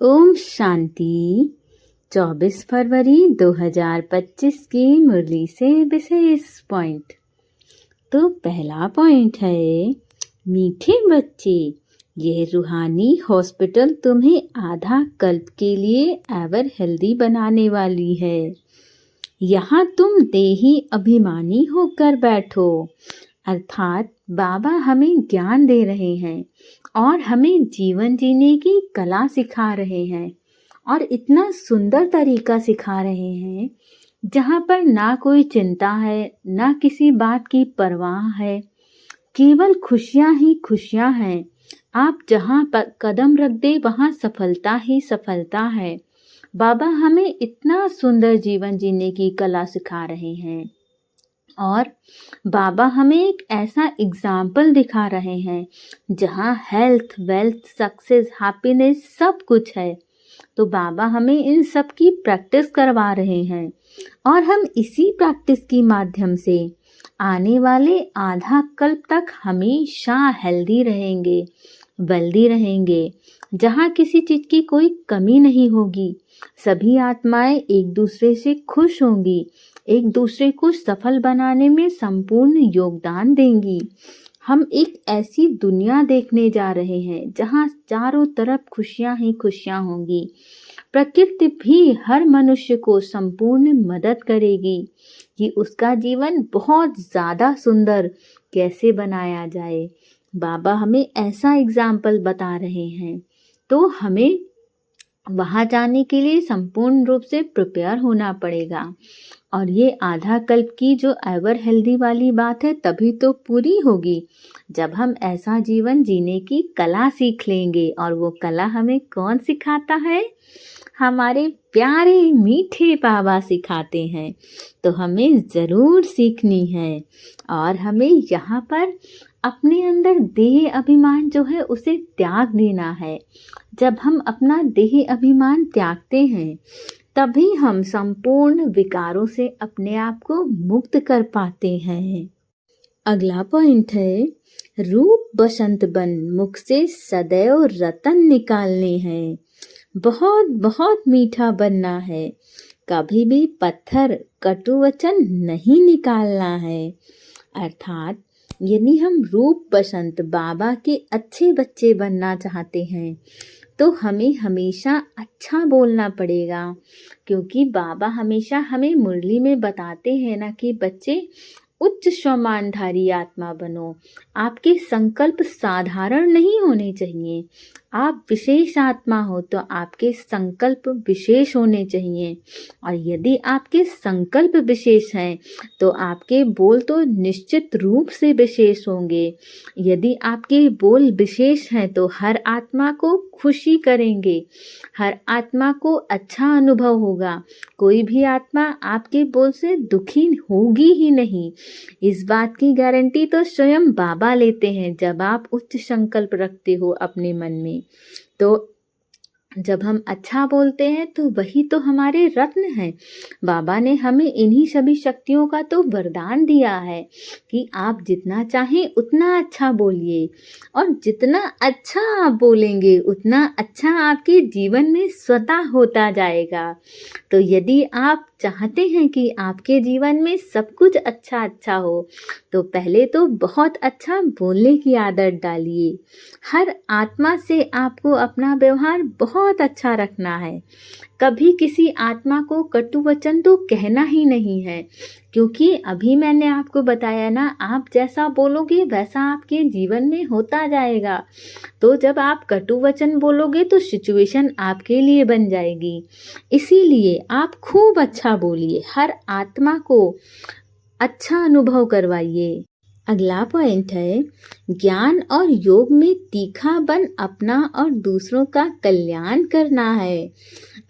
ओम शांति। 24 फरवरी 2025 की मुरली से विशेष पॉइंट। तो पहला पॉइंट है, मीठे बच्चे, यह रूहानी हॉस्पिटल तुम्हें आधा कल्प के लिए एवर हेल्दी बनाने वाली है। यहाँ तुम देही अभिमानी होकर बैठो, अर्थात बाबा हमें ज्ञान दे रहे हैं और हमें जीवन जीने की कला सिखा रहे हैं, और इतना सुंदर तरीका सिखा रहे हैं जहाँ पर ना कोई चिंता है, ना किसी बात की परवाह है, केवल खुशियाँ ही खुशियाँ हैं। आप जहाँ पर कदम रख दे वहाँ सफलता ही सफलता है। बाबा हमें इतना सुंदर जीवन जीने की कला सिखा रहे हैं और बाबा हमें एक ऐसा एग्जाम्पल दिखा रहे हैं जहाँ हेल्थ, वेल्थ, सक्सेस, हैप्पीनेस सब कुछ है। तो बाबा हमें इन सब की प्रैक्टिस करवा रहे हैं और हम इसी प्रैक्टिस के माध्यम से आने वाले आधा कल्प तक हमेशा हेल्दी रहेंगे, वेल्दी रहेंगे, जहाँ किसी चीज़ की कोई कमी नहीं होगी। सभी आत्माएं एक दूसरे से खुश होंगी, एक दूसरे को सफल बनाने में संपूर्ण योगदान देंगी। हम एक ऐसी दुनिया देखने जा रहे हैं जहाँ चारों तरफ खुशियाँ ही खुशियाँ होंगी। प्रकृति भी हर मनुष्य को संपूर्ण मदद करेगी कि उसका जीवन बहुत ज़्यादा सुंदर कैसे बनाया जाए। बाबा हमें ऐसा एग्जाम्पल बता रहे हैं, तो हमें वहाँ जाने के लिए संपूर्ण रूप से प्रिपेयर होना पड़ेगा। और ये आधा कल्प की जो एवर हेल्दी वाली बात है तभी तो पूरी होगी जब हम ऐसा जीवन जीने की कला सीख लेंगे। और वो कला हमें कौन सिखाता है? हमारे प्यारे मीठे बाबा सिखाते हैं। तो हमें ज़रूर सीखनी है और हमें यहाँ पर अपने अंदर देह अभिमान जो है उसे त्याग देना है। जब हम अपना देह अभिमान त्यागते हैं तभी हम संपूर्ण विकारों से अपने आप को मुक्त कर पाते हैं। अगला पॉइंट है, रूप बसंत बन मुख से सदैव रतन निकालने हैं। बहुत बहुत मीठा बनना है, कभी भी पत्थर कटु वचन नहीं निकालना है। अर्थात यदि हम रूप बसंत बाबा के अच्छे बच्चे बनना चाहते हैं तो हमें हमेशा अच्छा बोलना पड़ेगा, क्योंकि बाबा हमेशा हमें मुरली में बताते हैं ना कि बच्चे उच्च सम्मानधारी आत्मा बनो। आपके संकल्प साधारण नहीं होने चाहिए। आप विशेष आत्मा हो तो आपके संकल्प विशेष होने चाहिए, और यदि आपके संकल्प विशेष हैं तो आपके बोल तो निश्चित रूप से विशेष होंगे। यदि आपके बोल विशेष हैं तो हर आत्मा को खुशी करेंगे, हर आत्मा को अच्छा अनुभव होगा। कोई भी आत्मा आपके बोल से दुखी होगी ही नहीं। इस बात की गारंटी तो स्वयं बाबा लेते हैं जब आप उच्च संकल्प रखते हो अपने मन में। तो जब हम अच्छा बोलते हैं तो वही तो हमारे रत्न हैं। बाबा ने हमें इन्हीं सभी शक्तियों का तो वरदान दिया है कि आप जितना चाहें उतना अच्छा बोलिए, और जितना अच्छा आप बोलेंगे उतना अच्छा आपके जीवन में स्वतः होता जाएगा। तो यदि आप चाहते हैं कि आपके जीवन में सब कुछ अच्छा अच्छा हो तो पहले तो बहुत अच्छा बोलने की आदत डालिए। हर आत्मा से आपको अपना व्यवहार बहुत अच्छा रखना है। कभी किसी आत्मा को कटु वचन तो कहना ही नहीं है, क्योंकि अभी मैंने आपको बताया ना, आप जैसा बोलोगे वैसा आपके जीवन में होता जाएगा। तो जब आप कटु वचन बोलोगे तो सिचुएशन आपके लिए बन जाएगी। इसीलिए आप खूब अच्छा बोलिए, हर आत्मा को अच्छा अनुभव करवाइए। अगला पॉइंट है, ज्ञान और योग में तीखा बन अपना और दूसरों का कल्याण करना है।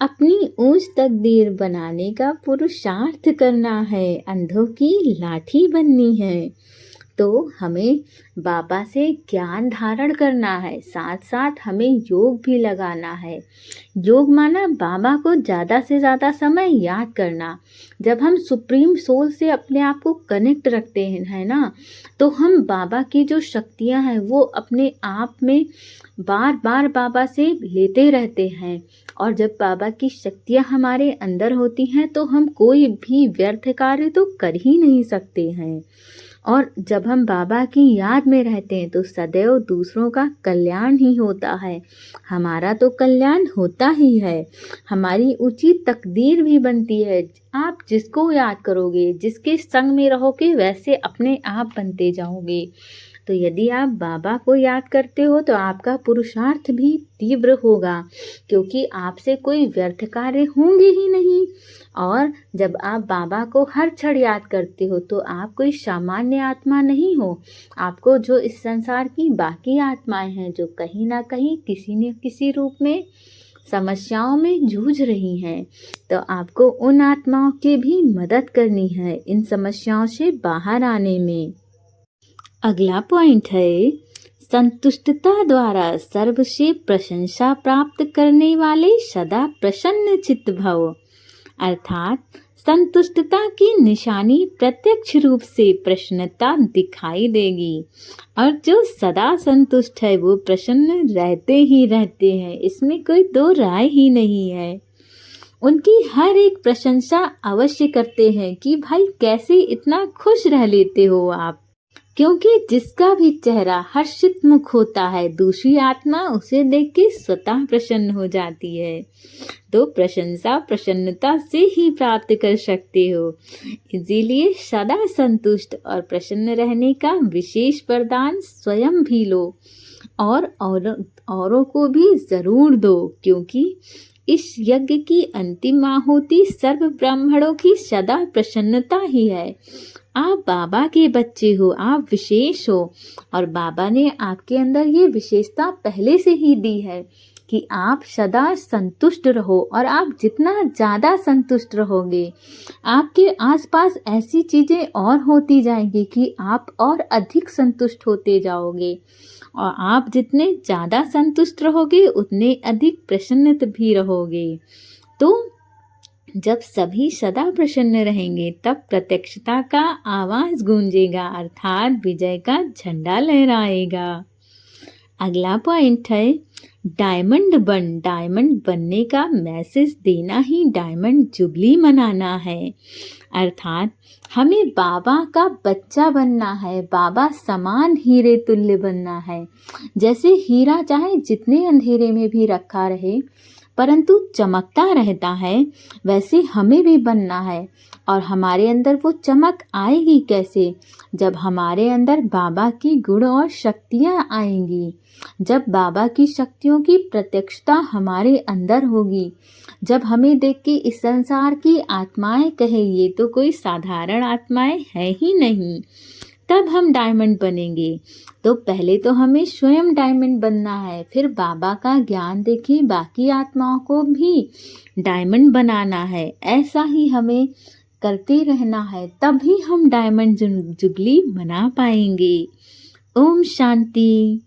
अपनी ऊंच तकदीर बनाने का पुरुषार्थ करना है, अंधों की लाठी बननी है। तो हमें बाबा से ज्ञान धारण करना है, साथ साथ हमें योग भी लगाना है। योग माना बाबा को ज़्यादा से ज़्यादा समय याद करना। जब हम सुप्रीम सोल से अपने आप को कनेक्ट रखते हैं, है ना, तो हम बाबा की जो शक्तियाँ हैं वो अपने आप में बार बार बाबा से लेते रहते हैं। और जब बाबा की शक्तियाँ हमारे अंदर होती हैं तो हम कोई भी व्यर्थ कार्य तो कर ही नहीं सकते हैं। और जब हम बाबा की याद में रहते हैं तो सदैव दूसरों का कल्याण ही होता है, हमारा तो कल्याण होता ही है, हमारी उचित तकदीर भी बनती है। आप जिसको याद करोगे, जिसके संग में रहोगे, वैसे अपने आप बनते जाओगे। तो यदि आप बाबा को याद करते हो तो आपका पुरुषार्थ भी तीव्र होगा, क्योंकि आपसे कोई व्यर्थ कार्य होंगे ही नहीं। और जब आप बाबा को हर क्षण याद करते हो तो आप कोई सामान्य आत्मा नहीं हो। आपको जो इस संसार की बाकी आत्माएं हैं जो कहीं ना कहीं किसी न किसी रूप में समस्याओं में जूझ रही हैं, तो आपको उन आत्माओं की भी मदद करनी है इन समस्याओं से बाहर आने में। अगला पॉइंट है, संतुष्टता द्वारा सर्व से प्रशंसा प्राप्त करने वाले सदा प्रसन्न चित्त भव। अर्थात संतुष्टता की निशानी प्रत्यक्ष रूप से प्रसन्नता दिखाई देगी, और जो सदा संतुष्ट है वो प्रसन्न रहते ही रहते हैं, इसमें कोई दो राय ही नहीं है। उनकी हर एक प्रशंसा अवश्य करते हैं कि भाई कैसे इतना खुश रह लेते हो आप, क्योंकि जिसका भी चेहरा हर्षित मुख होता है, दूसरी आत्मा उसे देख के स्वतः प्रसन्न हो जाती है। तो प्रशंसा प्रसन्नता से ही प्राप्त कर सकते हो, इसीलिए सदा संतुष्ट और प्रसन्न रहने का विशेष वरदान स्वयं भी लो और औरों को भी जरूर दो, क्योंकि इस यज्ञ की अंतिम आहुति सर्व ब्राह्मणों की सदा प्रसन्नता ही है। आप बाबा के बच्चे हो, आप विशेष हो, और बाबा ने आपके अंदर ये विशेषता पहले से ही दी है कि आप सदा संतुष्ट रहो। और आप जितना ज़्यादा संतुष्ट रहोगे, आपके आसपास ऐसी चीज़ें और होती जाएंगी कि आप और अधिक संतुष्ट होते जाओगे, और आप जितने ज़्यादा संतुष्ट रहोगे उतने अधिक प्रसन्न भी रहोगे। तो जब सभी सदा प्रसन्न रहेंगे तब प्रत्यक्षता का आवाज गूंजेगा, अर्थात विजय का झंडा लहराएगा। अगला पॉइंट है, डायमंड बनने का मैसेज देना ही डायमंड जुबली मनाना है। अर्थात हमें बाबा का बच्चा बनना है, बाबा समान हीरे तुल्य बनना है। जैसे हीरा चाहे जितने अंधेरे में भी रखा रहे परंतु चमकता रहता है, वैसे हमें भी बनना है। और हमारे अंदर वो चमक आएगी कैसे? जब हमारे अंदर बाबा की गुण और शक्तियाँ आएंगी, जब बाबा की शक्तियों की प्रत्यक्षता हमारे अंदर होगी, जब हमें देख के इस संसार की आत्माएं कहे ये तो कोई साधारण आत्माएं है ही नहीं, तब हम डायमंड बनेंगे। तो पहले तो हमें स्वयं डायमंड बनना है, फिर बाबा का ज्ञान देके बाकी आत्माओं को भी डायमंड बनाना है। ऐसा ही हमें करते रहना है, तभी हम डायमंड जुबली मना पाएंगे। ओम शांति।